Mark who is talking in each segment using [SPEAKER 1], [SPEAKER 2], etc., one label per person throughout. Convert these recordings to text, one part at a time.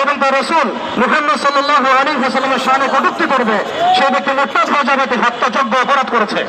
[SPEAKER 1] এবং তার রাসূল মুহাম্মদ সাল্লাল্লাহু আলাইহি ওয়াসাল্লামের শানে কটূক্তি করবে, সেই ব্যক্তি মুরতাদ হয়ে যাবে, হত্যাযোগ্য অপরাধ করেছে।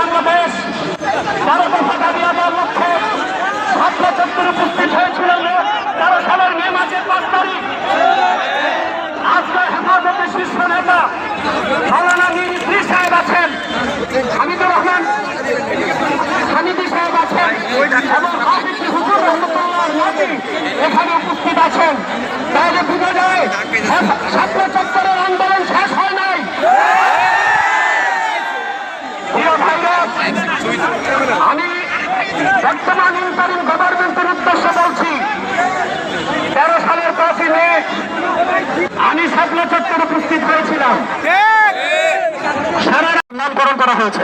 [SPEAKER 1] বাংলাদেশ 12 দফা দাবি আদায়ের লক্ষ্যে ছাত্র চত্বরে উপস্থিত হয়েছিলেন 13 সালের মে মাসের 5 তারিখ। আজকে হেফাজতের শীর্ষ নেতা মাওলানা মীর ইদ্রিস সাহেব আছেন, হামিদুর রহমান হামিদি সাহেব আছেন এবং হাফিজ হুজুর রহমতুল্লাহ নাতি এখানে উপস্থিত আছেন। তাহলে বোঝা যায় ছাত্র চত্বরের আন্দোলন শেষ হয় নাই। আমি বর্তমান ইন্টারিম গভর্নমেন্টের উদ্দেশ্যে বলছি, 13 সালের 5 মে আমি শাপলা চত্বরে উপস্থিত হয়েছিলাম, সারা নামকরণ করা হয়েছে।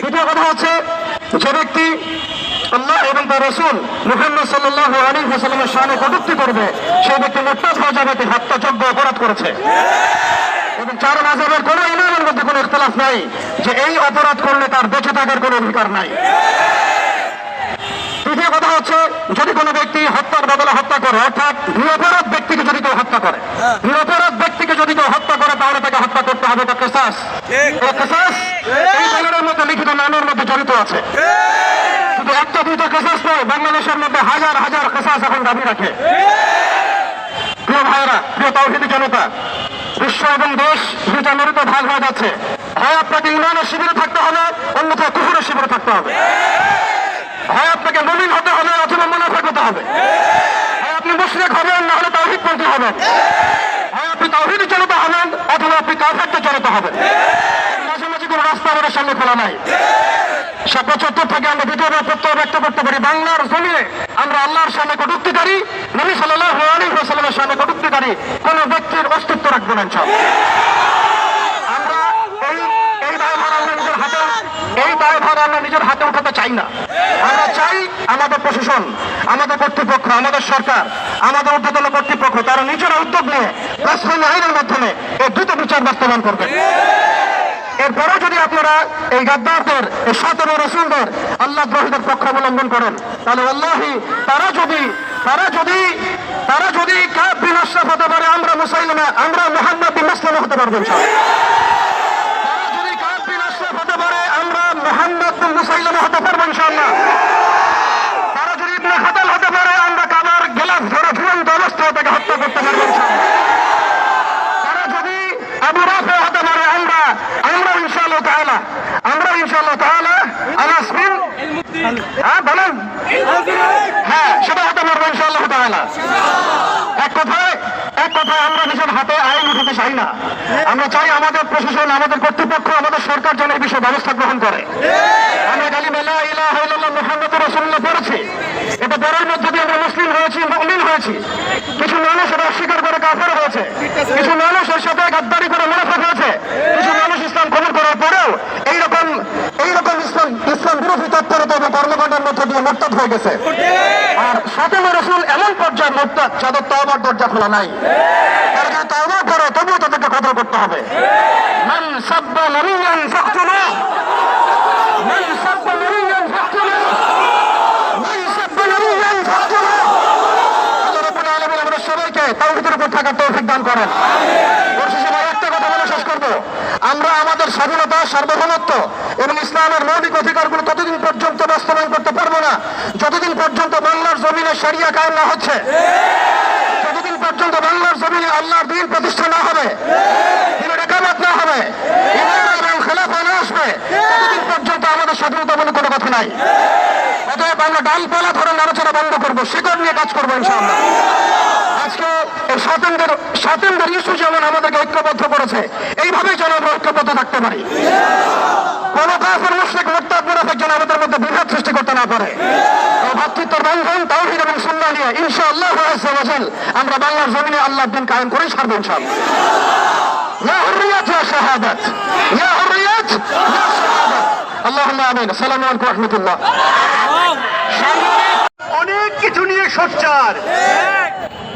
[SPEAKER 1] দ্বিতীয় কথা হচ্ছে, যে ব্যক্তি আল্লাহ এবং তার রাসূল মুহাম্মদ সাল্লাল্লাহু আলাইহি ওয়াসাল্লামের শানে কটূক্তি করবে, সেই ব্যক্তি মুরতাদ হয়ে যাবে, হত্যাযোগ্য অপরাধ করেছে। এবং 4 মাযহাবের কোন ইমামের মধ্যে কোনো ইখতিলাফ নাই যে এই অপরাধ করলে তার বেঁচে থাকার কোনো অধিকার নাই। তৃতীয় কথা হচ্ছে, যদি কোনো ব্যক্তি হত্যার বদলে হত্যা করে, অর্থাৎ নিরপরাধ ব্যক্তিকে যদি কেউ হত্যা করে, নিরপরাধ ব্যক্তিকে যদি কেউ হত্যা করে, তাহলে তাকে হত্যা করতে হবে। এটা কিসাস। কিসাস এই ব্যাপারের মধ্যে লিখিত নামের মধ্যে জড়িত আছে। শুধু একটা দুইটা কিসাস নয়, বাংলাদেশের মধ্যে হাজার হাজার কিসাস এখন দাবি রাখে। প্রিয় ভাইয়েরা, প্রিয় তাওহীদি জনতা, বিশ্ব এবং দেশ দুইটা নদীতে ভাগ হয়ে যাচ্ছে। হয় আপনাকে ইমানের শিবিরে থাকতে হবে, অন্যথায় কুফরের শিবিরে থাকতে হবে। হয় আপনাকে মুমিন হতে হবে অথবা মুনাফিক হতে হবে। হয় আপনি মুশরিক হবেন, না হলে তাওহীদপন্থী হবেন। হয় আপনি তাওহীদি জনতা হবেন অথবা আপনি কাফেরদের জনতা হবেন। মাঝামাঝি কোনো রাস্তা আমাদের সামনে খোলা নাই। শাপলা চত্বর থেকে আমরা দ্বিতীয়বার প্রত্যয় ব্যক্ত করতে পারি, বাংলার জমিনে আমরা আল্লাহর সামনে কটূক্তিকারী, নবী সাল্লাল্লাহু আলাইহি ওয়াসাল্লামের সামনে কটূক্তিকারী কোন ব্যক্তির অস্তিত্ব রাখবো না ইনশাআল্লাহ। আমরা এই দায়ভার আমরা নিজের হাতে উঠাতে চাই না। আমরা চাই আমাদের প্রশাসন, আমাদের কর্তৃপক্ষ, আমাদের সরকার, আমাদের ঊর্ধ্বতন কর্তৃপক্ষ তারা নিজেরা উদ্যোগ নিয়ে রাষ্ট্রীয় আইনের মাধ্যমে এই দ্রুত বিচার বাস্তবায়ন করবে। এরপরেও যদি আপনারা এই গাদ্দারদের, এই শাতম রাসূলদের, আল্লাহ দ্রোহীদের পক্ষ অবলম্বন করেন, তাহলে আল্লাহি তারা যদি কাফির আশরাফ হতে পারে, আমরা মুসাইলিমা, আমরা মুহাম্মদ বিন মাসলামা হতে পারবো ইনশাআল্লাহ। তারা যদি কাফির আশরাফ হতে পারে, আমরা মুহাম্মদ বিন মুসাইলিমা হতে পারবো ইনশাআল্লাহ। তারা যদি ইবনে খাতাল হতে পারে, আমরা কাবার গেলাস ধরে ঝুলন্ত অবস্থায় তাকে হত্যা করতে পারবো ইনশাআল্লাহ। তারা যদি আবু রাফি হতে পারে, আমরা ইনশাআল্লাহ তাআলা আলাসমিন বলেন, হ্যাঁ সেটা হতে পারবো ইনশাআল্লাহ তাআলা। এক কথায় আমরা নিজের হাতে আইন উঠাতে চাই না। আমরা চাই আমাদের প্রশাসন, আমাদের কর্তৃপক্ষ, আমাদের সরকার যেন এই বিষয়ে ব্যবস্থা গ্রহণ করে। আমরা কালিমা লা ইলাহা ইল্লাল্লাহ মুহাম্মাদুর রাসূলুল্লাহ পড়েছি, এটা পড়ার মধ্যে দিয়ে আমরা মুসলিম হয়েছি, মুমিন হয়েছি। কিছু মানুষ এটা অস্বীকার করে কাফের হয়েছে, কিছু মানুষ এর সাথে গাদ্দারি করে মুনাফিক হয়েছে, কিছু মানুষ ইসলাম কবুল করার পরেও এইরকম ইসলাম বিরোধী তৎপরতা এবং কর্মকাণ্ডের মধ্যে দিয়ে মুরতাদ হয়ে গেছে। আর শাতম রাসূল এমন পর্যায়ে মুরতাদ যাদের তওবার দরজা খোলা নাই। তারা যদি তওবা করে তবুও তাদেরকে কতল করতে হবে। মান সাব্বা নাবিয়্যান ফাকতুলুহু, মান সাব্বা নাবিয়্যান ফাকতুলুহু, মান সাব্বা নাবিয়্যান ফাকতুলুহু। আল্লাহ রাব্বুল আলামিন আমাদের সবাইকে তাওহীদের উপর থাকার তৌফিক দান করেন। পরিশেষে একটা কথা বলে শেষ করব, আমরা আমাদের স্বাধীনতা, সার্বভৌমত্ব এবং ইসলামের মৌলিক অধিকারগুলো ততদিন পর্যন্ত বাস্তবায়ন করতে পারবো না যতদিন পর্যন্ত বাংলার জমিনে শরিয়া কায়েম না হচ্ছে, যতদিন পর্যন্ত বাংলার জমিনে আল্লাহর দ্বীন প্রতিষ্ঠা না হবে, দিনের একামত না হবে, ইমাম এবং খেলাফা না আসবে, ততদিন পর্যন্ত আমাদের স্বাধীনতা বলে কোনো কথা নাই। অতএব আমরা ডালপালা ধরে নাড়াচাড়া বন্ধ করবো, শিকড় নিয়ে কাজ করবো ইনশাআল্লাহ। আজকে এই স্বাধীনতার ইস্যু যেমন আমাদেরকে ঐক্যবদ্ধ করেছে, এইভাবেই যেন আমরা ঐক্যবদ্ধ থাকতে পারি। কোন কাফের মুশরিক মুরতাদ মুনাফিক যেন আমাদের মধ্যে বিভেদ সৃষ্টি করতে না করে। ভাতৃত্ব বন্ধন তাওহীদ এবং সুন্নাহ নিয়ে ইনশাআল্লাহ আযজা ওয়া জাল আমরা বাংলার জমিনে আল্লাহর দ্বীন কায়েম করে ছাড়বো ইনশাআল্লাহ। ইয়া হুররিয়াত ইয়া শাহাদাত, ইয়া হুররিয়াত ইয়া শাহাদাত। আল্লাহুম্মা আমিন। আসসালামু আলাইকুম ওয়া রাহমাতুল্লাহ।
[SPEAKER 2] অনেক কিছু নিয়ে সোচ্চার,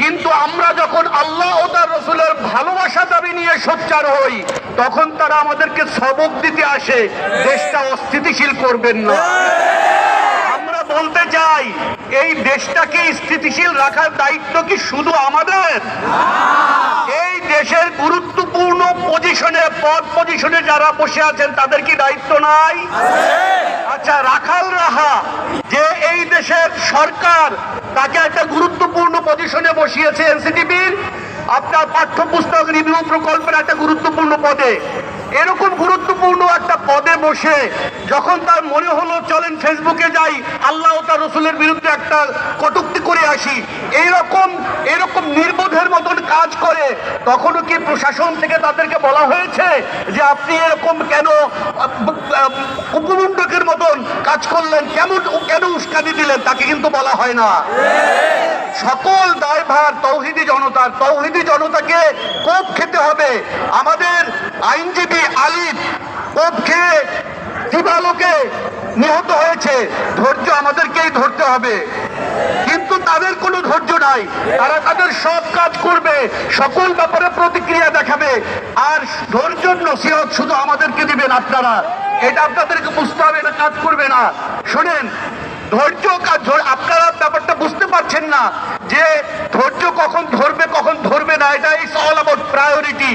[SPEAKER 2] কিন্তু আমরা যখন আল্লাহ ও তার রসুলের ভালোবাসা দাবি নিয়ে সোচ্চার হই তখন তারা আমাদেরকে সবক দিতে আসে, দেশটা অস্থিতিশীল করবেন না। আমরা বলতে চাই এই দেশটাকে স্থিতিশীল রাখার দায়িত্ব কি শুধু আমাদের? এই দেশের গুরুত্বপূর্ণ পজিশনে যারা বসে আছেন তাদের কি দায়িত্ব নাই? আচ্ছা, রাখাল রাহা যে এই দেশের সরকার তাকে একটা গুরুত্বপূর্ণ পজিশনে বসিয়েছে এনসিটিবির আপনার পাঠ্যপুস্তক রিভিউ প্রকল্পের একটা গুরুত্বপূর্ণ পদে, এরকম গুরুত্বপূর্ণ একটা পদে বসে যখন তার মনে হলো চলেন ফেসবুকে যাই আল্লাহ ও তার রসুলের বিরুদ্ধে একটা কটূক্তি করে আসি, এরকম নির্বোধের মতন কাজ করে, তখনও কি প্রশাসন থেকে তাদেরকে বলা হয়েছে যে আপনি এরকম কেন উপমণ্ডকের মতন কাজ করলেন, কেন উস্কানি দিলেন? তাকে কিন্তু বলা হয় না। সকল দায়ভার তৌহিদি জনতার। তৌহিদি জনতাকে কোপ খেতে হবে। আমাদের আইনজীবী আলিফ কোপ খেয়ে দিবালোকে নিহত হয়েছে, ধৈর্য আমাদেরকেই ধরতে হবে। কিন্তু তাদের কোনো ধৈর্য নাই, তারা তাদের সব কাজ করবে, সকল ব্যাপারে প্রতিক্রিয়া দেখাবে, আর ধৈর্য নসিহত শুধু আমাদেরকে দিবেন আপনারা। এটা আপনাদেরকে বুঝতে হবে, এটা কাজ করবে না। শোনেন, ধৈর্য কাজ, আপনারা ব্যাপারটা বুঝতে পারছেন না যে ধৈর্য কখন ধরবে না। এটা ইজ অল অ্যাবাউট প্রায়োরিটি।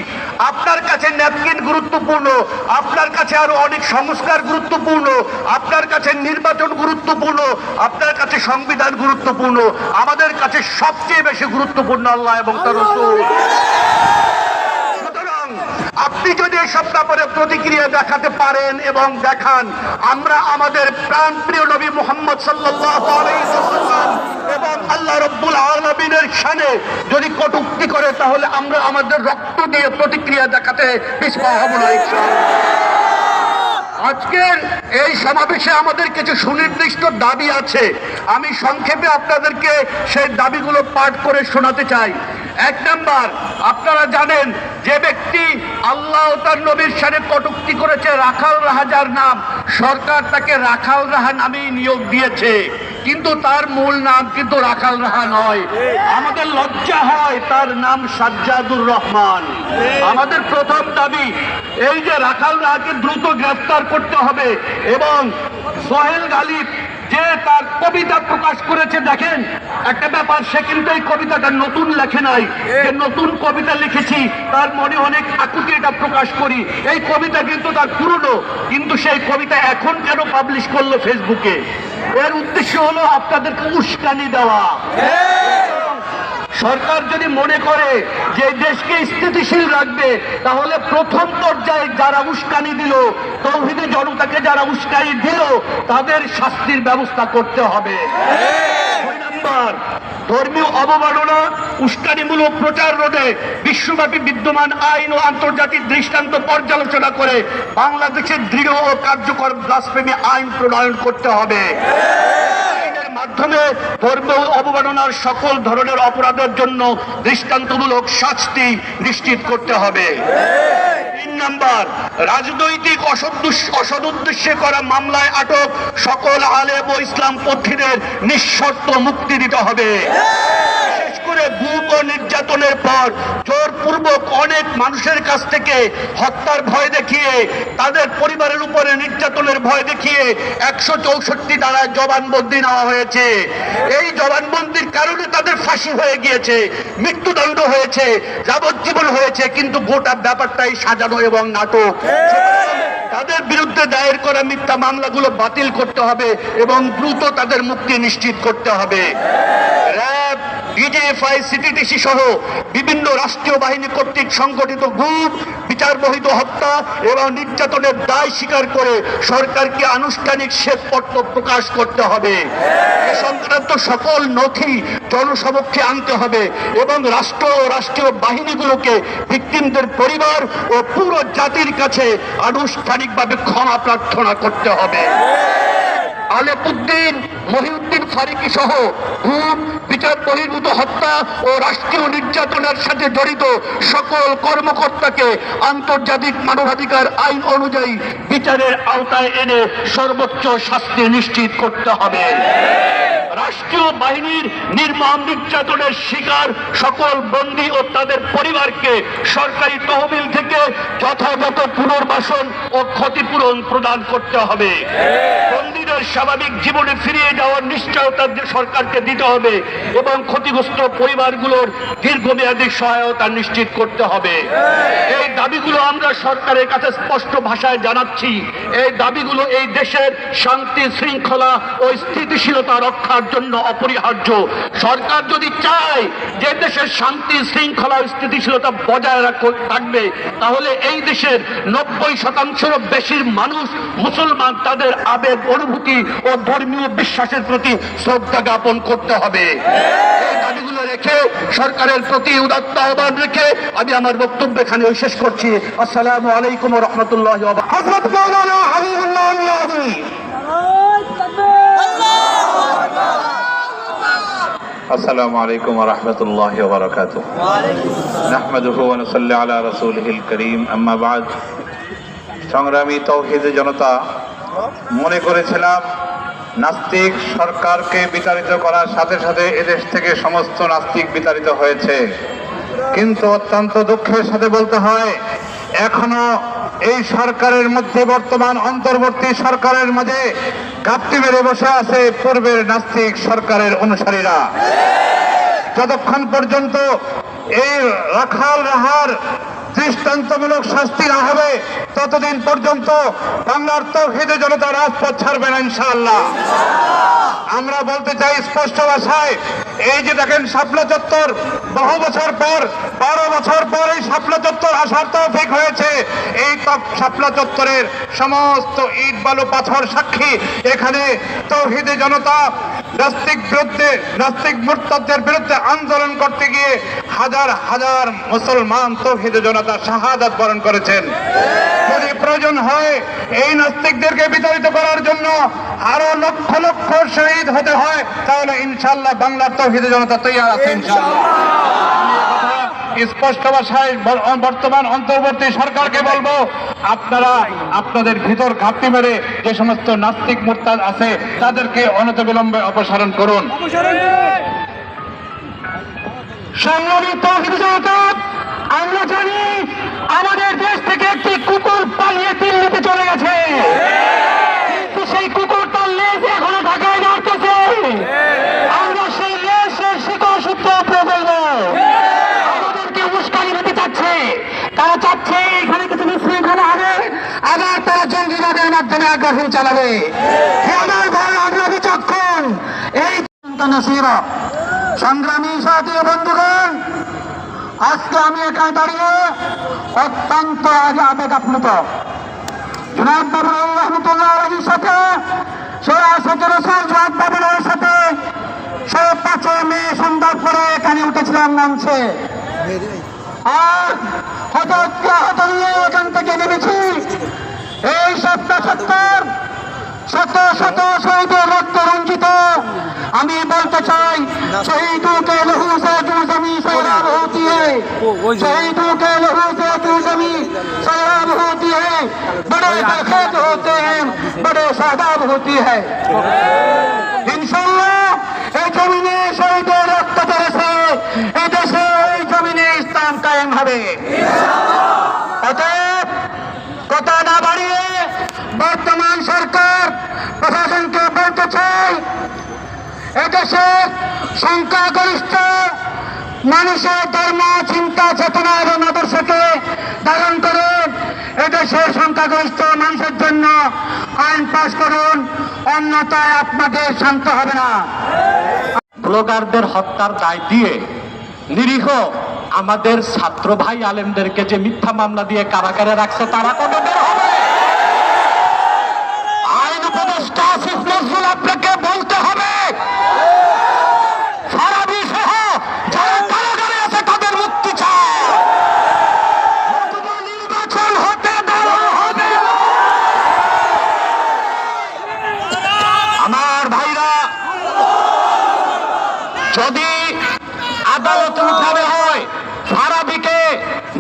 [SPEAKER 2] আপনার কাছে ন্যাপকিন গুরুত্বপূর্ণ, আপনার কাছে আরো অনেক সংস্কার গুরুত্বপূর্ণ, আপনার কাছে নির্বাচন গুরুত্বপূর্ণ, আপনার কাছে সংবিধান গুরুত্বপূর্ণ, আমাদের কাছে সবচেয়ে বেশি গুরুত্বপূর্ণ আল্লাহ এবং তার রাসূল। আপনি যদি এসব ব্যাপারে প্রতিক্রিয়া দেখাতে পারেন এবং দেখান, আমরা আমাদের প্রাণপ্রিয় নবী মুহাম্মদ সাল্লাল্লাহু আলাইহি ওয়াসাল্লাম এবং আল্লাহ রাব্বুল আলামিনের শানে যদি কটূক্তি করে তাহলে আমরা আমাদের রক্ত দিয়ে প্রতিক্রিয়া দেখাতে পিছপা হব না ইনশাআল্লাহ। আজকের এই সমাবেশে আমাদের কিছু সুনির্দিষ্ট দাবি আছে, আমি সংক্ষেপে আপনাদেরকে সেই দাবিগুলো পাঠ করে শোনাতে চাই। 1 নাম্বার, আপনারা জানেন যে ব্যক্তি আল্লাহ ও তার নবীর শানে কটূক্তি করেছে, রাখাল রাহাজার নাম, সরকার তাকে রাখাল রাহা নামেই নিয়োগ দিয়েছে, কিন্তু তার মূল নাম কিন্তু রাখাল রাহা নয়। আমাদের লজ্জা হয়, তার নাম সাজ্জাদুর রহমান। আমাদের প্রথম দাবি এই যে রাখাল রাহাকে দ্রুত গ্রেফতার করতে হবে এবং সোহেল গালিব যে তার কবিতা প্রকাশ করেছে, দেখেন একটা ব্যাপার, সে কিন্তু এই কবিতাটা নতুন লেখে নাই, যে নতুন কবিতা লিখেছি তার মনে অনেক আকুতি এটা প্রকাশ করি, এই কবিতা কিন্তু তার পুরনো, কিন্তু সেই কবিতা এখন কেন পাবলিশ করলো ফেসবুকে? এর উদ্দেশ্য হলো আপনাদেরকে উস্কানি দেওয়া। সরকার যদি মনে করে যে দেশকে স্থিতিশীল রাখবে তাহলে প্রথম পর্যায়ে যারা উস্কানি দিল, তৌহিদি জনতাকে যারা উস্কানি দিল, তাদের শাস্তির ব্যবস্থা করতে হবে। 2 নাম্বার, ধর্মীয় অবমাননা, উস্কানিমূলক প্রচার রোধে বিশ্বব্যাপী বিদ্যমান আইন ও আন্তর্জাতিক দৃষ্টান্ত পর্যালোচনা করে বাংলাদেশের দৃঢ় ও কার্যকর ব্লাসফেমি আইন প্রণয়ন করতে হবে। মাধ্যমে ধর্মীয় অবমাননার সকল ধরনের অপরাধের জন্য দৃষ্টান্তমূলক শাস্তি নিশ্চিত করতে হবে। 3 নাম্বার, রাজনৈতিক অসদুদ্দেশ্যে করা মামলায় আটক সকল আলেম ও ইসলামপন্থীদের নিঃশর্ত মুক্তি দিতে হবে। বিশেষ করে গুম ও নির্যাতনের পর জোরপূর্বক অনেক মানুষের কাছ থেকে হত্যার ভয় দেখিয়ে, তাদের পরিবারের উপরে নির্যাতনের ভয় দেখিয়ে 164 ধারায় জবানবন্দি নেওয়া হয়েছে। এই জবানবন্দির কারণে তাদের ফাঁসি হয়ে গিয়েছে, মৃত্যুদণ্ড হয়েছে, যাবজ্জীবন হয়েছে, কিন্তু গোটা ব্যাপারটাই সাজানো এবং নাটক। তাদের বিরুদ্ধে দায়ের করা মিথ্যা মামলাগুলো বাতিল করতে হবে এবং দ্রুত তাদের মুক্তি নিশ্চিত করতে হবে। র্যাব, ডিজিএফআই, সিটিটিসি সহ বিভিন্ন রাষ্ট্রীয় বাহিনী কর্তৃক সংগঠিত গুম, বিচারবহিত হত্যা এবং নির্যাতনের দায় স্বীকার করে সরকারকে আনুষ্ঠানিক শ্বেতপত্র প্রকাশ করতে হবে। এ সংক্রান্ত সকল নথি জনসমক্ষে আনতে হবে এবং রাষ্ট্র ও রাষ্ট্রীয় বাহিনীগুলোকে ভিকটিমদের পরিবার ও পুরো জাতির কাছে আনুষ্ঠানিকভাবে ক্ষমা প্রার্থনা করতে হবে। আলেপুদ্দিন মহিউদ্দিন ফারুকী সহ খুন, বিচার বহির্ভূত হত্যা ও রাষ্ট্রীয় নির্যাতনের সাথে জড়িত সকল কর্মকর্তাকে আন্তর্জাতিক মানবাধিকার আইন অনুযায়ী বিচারের আওতায় এনে সর্বোচ্চ শাস্তি নিশ্চিত করতে হবে। রাষ্ট্রীয় বাহিনীর নির্মম নির্যাতনের শিকার সকল বন্দী ও তাদের পরিবারকে সরকারি তহবিল থেকে যথাযথ পুনর্বাসন ও ক্ষতিপূরণ প্রদান করতে হবে। বন্দীদের স্বাভাবিক জীবনে ফিরিয়ে যাওয়ার নিশ্চয়তা সরকারকে দিতে হবে এবং ক্ষতিগ্রস্ত পরিবারগুলোর দীর্ঘমেয়াদী সহায়তা নিশ্চিত করতে হবে। এই দাবিগুলো আমরা সরকারের কাছে স্পষ্ট ভাষায় জানাচ্ছি। এই দাবিগুলো এই দেশের শান্তি শৃঙ্খলা ও স্থিতিশীলতা রক্ষার জন্য অপরিহার্য। সরকার যদি চায় যে দেশের শান্তি শৃঙ্খলা ও স্থিতিশীলতা বজায় থাকবে, তাহলে এই দেশের 90% বেশির মানুষ মুসলমান, তাদের আবেগ অনুভূতি ও ধর্মীয় বিশ্বাসের প্রতি শ্রদ্ধা জ্ঞাপন করতে হবে। এই দাবিগুলো রেখে সরকারের প্রতি উদাত্ত আহ্বান রেখে আমি আমার বক্তব্য এখানে শেষ করছি। আসসালামু আলাইকুম ওয়া রাহমাতুল্লাহি ওয়া বারাকাতুহু।
[SPEAKER 1] হযরত মাওলানা হাবিবুল্লাহ নিয়াজি
[SPEAKER 3] السلام عليكم ورحمة الله وبركاته نحمده ونصلي على رسوله الكريم أما بعد সংগ্রামী তৌহিদ জনতা, মনে করেছিলাম নাস্তিক সরকারকে বিতাড়িত করার সাথে সাথে এদেশ থেকে সমস্ত নাস্তিক বিতাড়িত হয়েছে, কিন্তু অত্যন্ত দুঃখের সাথে বলতে হয় এখনো এই সরকারের মধ্যে, বর্তমান অন্তর্বর্তী সরকারের মাঝে ঘাপটি মেরে বসে আছে পূর্বের নাস্তিক সরকারের অনুসারীরা। যতক্ষণ পর্যন্ত এই রাখাল রাহার দৃষ্টান্তমূলক শাস্তি না হবে, ততদিন পর্যন্ত বাংলার তৌহিদে জনতা রাজপথ ছাড়বে না ইনশাআল্লাহ। আমরা বলতে চাই স্পষ্ট ভাষায়, এই যে দেখেন শাপলা চত্বর, বহু বছর পর, 12 বছর পর এই শাপলা চত্বর আসার তৌফিক হয়েছে। এই শাপলা চত্বরের সমস্ত ইট বালু পাথর সাক্ষী। এখানে তৌহিদে জনতা নাস্তিক মুরতাদদের বিরুদ্ধে আন্দোলন করতে গিয়ে হাজার হাজার মুসলমান তৌহিদে জনতা শাহাদাত বরণ করেছেন। যদি প্রয়োজন হয় এই নাস্তিকদেরকে বিতাড়িত করার জন্য আরো লক্ষ লক্ষ শহীদ হতে হয়, তাহলে ইনশাআল্লাহ বাংলার তৌহিদে জনতা তৈরি আছে ইনশাআল্লাহ। স্পষ্ট ভাষায় বর্তমান অন্তর্বর্তী সরকারকে বলবো, আপনারা আপনাদের ভিতর ঘাপটি মেরে যে সমস্ত নাস্তিক মুরতাদ আছে তাদেরকে অনতিবিলম্বে অপসারণ করুন।
[SPEAKER 1] সংগ্রামী তৌহিদ জনতা, আমরা জানি আমাদের দেশ থেকে একটি কুকুর পালিয়ে দিল্লিতে চলে গেছে, কিন্তু সেই কুকুর তার লেজ এখনো ঢাকায় নড়তেছে। আমরা সেই লেজের শিকড় সূত্র উপরে বলবো। আমাদেরকে উস্কানি দিতে চাচ্ছে, তারা চাচ্ছে এখানে কিছু বিশৃঙ্খলা হবে, আবার তারা জঙ্গিবাদের মাধ্যমে আগ্রাসন চালাবে। হে আমার ভাই, আমরা বিচক্ষণ। এই নাসিরা, সংগ্রামী সাথী বন্ধুগণ, আজকে আমি এখানে দাঁড়িয়ে অত্যন্ত আবেগ আপ্লুত। জনাব বাবুল রহমতুল্লাহ আলাইহির সাথে, জনাব বাবুলের সাথে 5 মে সন্ধ্যার পরে এখানে উঠেছিলাম মঞ্চে, আর হঠাৎ নিয়ে এখান থেকে নেমেছি। এই সপ্তাহ শত শত শহীদের রক্ত রঞ্জিত। আমি বলতে চাই, শহীদों के लहू से जो जमी सैराब होती है, शहीदों के लहू से जो जमी सैराब होती है, बड़े बखेत होते हैं, बड़े शादाब होती है। इंशाअल्लाह এই জমিনে শহীদের রক্ত পড়েছে, এই দেশে এই জমিনে ইসলাম কায়েম হবে। অতএব কথা না বাড়িয়ে বর্তমান সরকার প্রশাসনকে বলতে চাই, এদেশের সংখ্যাগরিষ্ঠ মানুষের ধর্ম চিন্তা চেতনা এবং আদর্শকে ধারণ করে এদেশের সংখ্যাগরিষ্ঠ মানুষের জন্য আইন পাশ করুন, অন্যথায় আপনাদের শান্ত হবে না।
[SPEAKER 2] ব্লগারদের হত্যার দায় দিয়ে নিরীহ আমাদের ছাত্র ভাই আলেমদেরকে যে মিথ্যা মামলা দিয়ে কারাগারে রাখছে, তারা কবে বের হবে? আইন উপদেষ্টা আসিফ নজরুল আপনাকে বলতে হবে, ফারাবী সহ যারা কারাগারে আছে তাদের মুক্তি চায়। নির্বাচন হতে দেওয়া হবে না।
[SPEAKER 1] যদি আদালতে উঠানো হয়, ফারাবিকে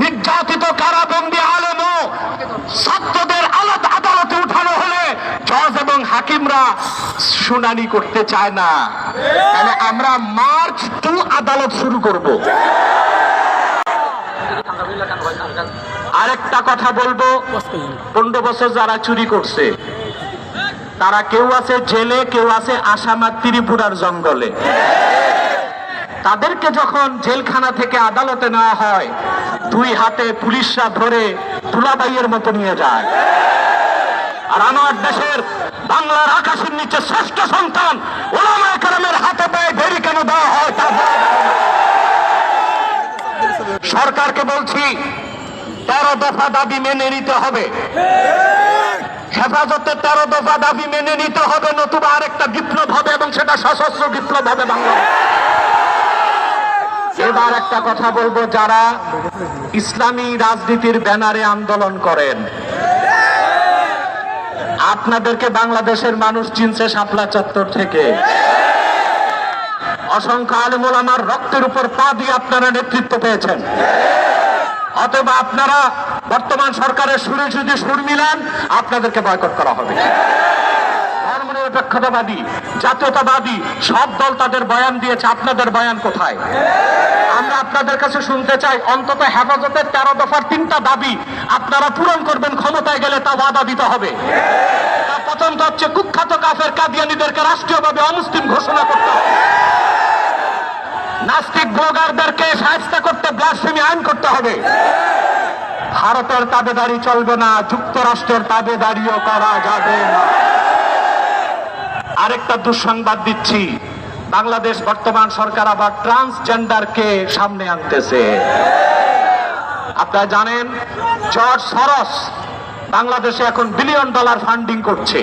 [SPEAKER 1] নির্যাতিত কারাবন্দী আলেম ও ছাত্রদের আদালতে উঠানো হলে জজ এবং হাকিমরা শুনানি করতে চায় না, তাহলে আমরা মার্চ টু আদালত শুরু করব। আরেকটা কথা বলবো, 15 বছর যারা চুরি করছে তারা কেউ আছে জেলে, কেউ আছে আসামার ত্রিপুরার জঙ্গলে। তাদেরকে যখন জেলখানা থেকে আদালতে নেওয়া হয়, 2 হাতে পুলিশরা ধরে তুলাবাইয়ের মতো নিয়ে যায়। আর আমার দেশের বাংলার আকাশের নিচে শ্রেষ্ঠ সন্তান ওলামায়ে কেরামের হাতে পায়ে ধরে কেন দেওয়া হয় তা বলা যায় না। সরকারকে বলছি 13 দফা দাবি মেনে নিতে হবে, হেফাজতের 13 দফা দাবি মেনে নিতে হবে, নতুবা আরেকটা বিপ্লব হবে এবং সেটা সশস্ত্র বিপ্লব হবে বাংলাদেশে। এবার একটা কথা বলবো, যারা ইসলামী রাজনীতির ব্যানারে আন্দোলন করেন, আপনাদেরকে বাংলাদেশের মানুষ চিনছে শাপলা চত্বর থেকে। অসংখ্য আলেম ওলামার রক্তের উপর পা দিয়ে আপনারা নেতৃত্ব পেয়েছেন। অতএব আপনারা বর্তমান সরকারের সুরে যদি সুর মিলান, আপনাদেরকে বয়কট করা হবে। ধর্মনিরপেক্ষতাবাদী, জাতীয়তাবাদী সব দল তাদের বয়ান দিয়েছে, আপনাদের বয়ান কোথায়? আমরা আপনাদের কাছে শুনতে চাই, অন্তত হেফাজতের 13 দফার 3টা দাবি আপনারা পূরণ করবেন, ক্ষমতায় গেলে তা ওয়াদা দিতে হবে। তার প্রথমটা হচ্ছে কুখ্যাত কাফের কাদিয়ানীদেরকে রাষ্ট্রীয়ভাবে অমুসলিম ঘোষণা করতে হবে। নাস্তিক ব্লগারদেরকে শায়েস্তা করতে ব্লাসফেমি আইন করতে হবে। ভারতের তাবেদারি চলবে না, যুক্তরাষ্ট্রের তাবেদারিও করা যাবে না। আরেকটা দুঃসংবাদ দিচ্ছি, বাংলাদেশ বর্তমান সরকার আবার ট্রান্সজেন্ডারকে সামনে আনতেছে। আপনারা জানেন জর্জ সরস বাংলাদেশে এখন $1 বিলিয়ন ফান্ডিং করছে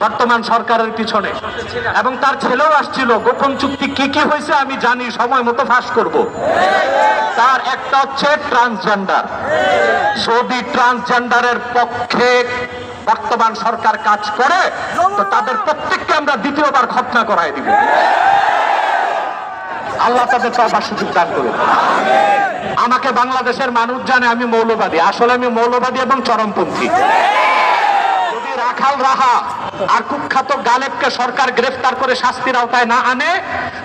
[SPEAKER 1] বর্তমান সরকারের পিছনে, এবং তার ছেলেও আসছিল। গোপন চুক্তি কি কি হয়েছে আমি জানি, সময় মতো ফাঁস করব। তার একটা হচ্ছে ট্রান্সজেন্ডার। যদি ট্রান্সজেন্ডারের পক্ষে বর্তমান সরকার কাজ করে, তো তাদের প্রত্যেককে আমরা দ্বিতীয়বার খতনা করাই দিব। আল্লাহ তাদের তওবার সুযোগ দান করুন। আমাকে বাংলাদেশের মানুষ জানে আমি মৌলবাদী, আসলে আমি মৌলবাদী এবং চরমপন্থী। যদি রাখাল রাহা আর কুখ্যাত গালেবকে সরকার গ্রেফতার করে শাস্তির আওতায় না আনে,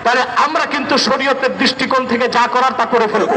[SPEAKER 1] তাহলে আমরা কিন্তু শরীয়তের দৃষ্টিকোণ থেকে যা করার তা করে ফেলবো।